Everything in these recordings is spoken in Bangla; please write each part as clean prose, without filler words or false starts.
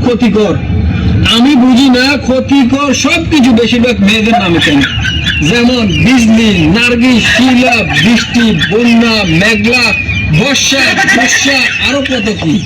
ক্ষতিকর। আমি বুঝি না ক্ষতিকর সবকিছু বেশিরভাগ মেয়েদের নামে কেন, যেমন বিজলি, নার্গিস, শিলা, বৃষ্টি, বন্যা, মেঘলা, বর্ষা, বর্ষা, আরো কত কি।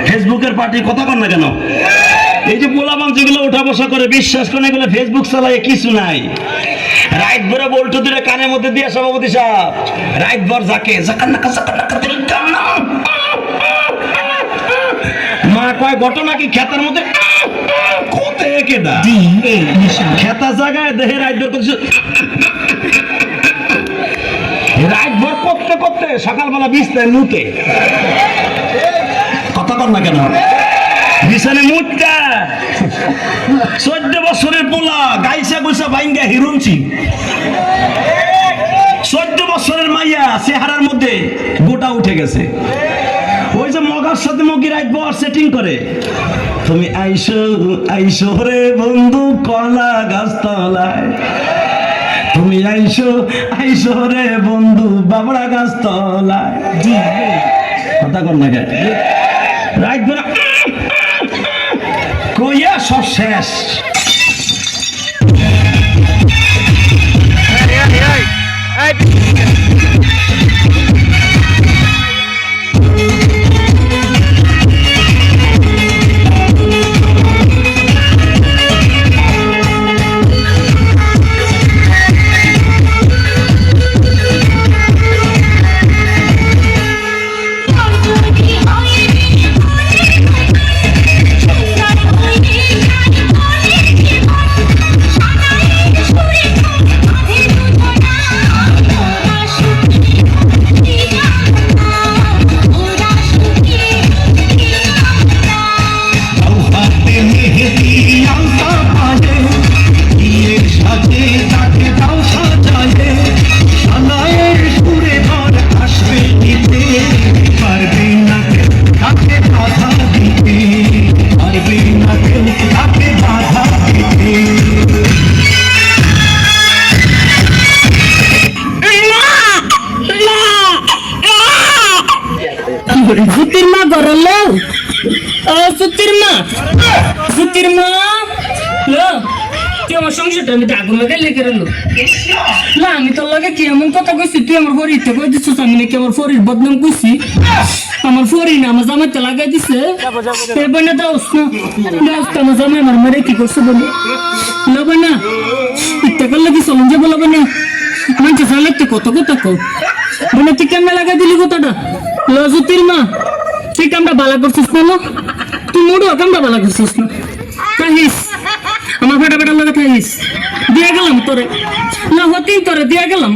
ফেসবুকের পার্টি কথা কন না কেন? এই যে পোলাপান যেগুলো ওঠা বসা করে, বিশ্বাস করেন এগুলো ফেসবুক চালায় কিছু নাই। রাইট ভরে বল্টু দূরে কানের মধ্যে দিয়ে সভাপতি সাহেব রাইট ভর যাকে মা কয় ঘটনা কি খেতার মধ্যে খেতা জায়গায় দেহে রাইট ভর করছে, রাইট ভর করতে করতে সকালবেলা বিছতে নুতে কথা কর না কেন? বিছানে মুটটা 14 বছরের পোলা গাইসা গুইসা বাইঙ্গা হিরুনছি, 14 বছরের মাইয়া চেহারার মধ্যে গোটা উঠে গেছে। ওই যে মগার সাথে মগি রাইট বর সেটিং করে, তুমি আইসো আইসো রে বন্ধু কলা গাছ তলায়, তুমি আইসো আইসো রে বন্ধু বাবড়া গাছ তলায়। কথা কর না কেন? রাইট ধরে কইয়া সব শেষ। সুতির মা গরল সুতির মা তুই আমার সংসারটা আমি আগুন লাগাই লেগে রইল না, আমি তোর লাগে কি এমন কথা কইছি? তুই আমার ফরিতে কই দিছিস আমি নাকি আমার ফরির বদনাম কইছি? আমার ফরি না আমার জামাইতে লাগাই দিছে। এবার না দাও আমার জামাই আমার মারে কি করছে বলে লবে না ইত্যা করলে কি চলুন যাবো লবে না মানুষ চালাতে কত কথা কো মানে তুই কেমন লাগাই দিলি কথাটা? লজুতির মা তুই কামটা বালা করছিস না, তুই মোড়ো কামটা বালা করছিস না। থাকিস আমার ফাটা ফাটার লগে থাকিস, দিয়া গেলাম তোরে না হতেই তোরে দিয়া গেলাম,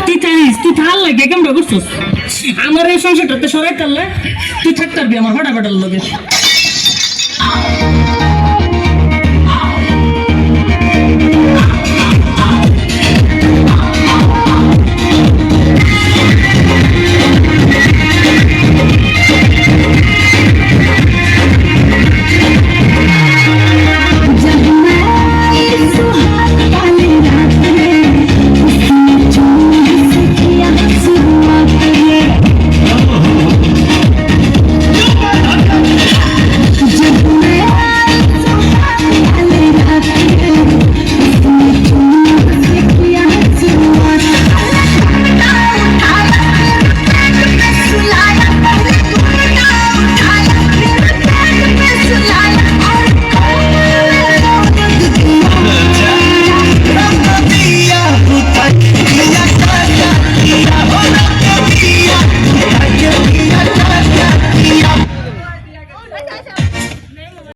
তুই থাকিস, তুই থাল লাগে কামটা করছিস। আমার এই সংসারটাতে সরাই টানলে তুই থাকতে পারবি আমার ফাটা ফাটার লগে।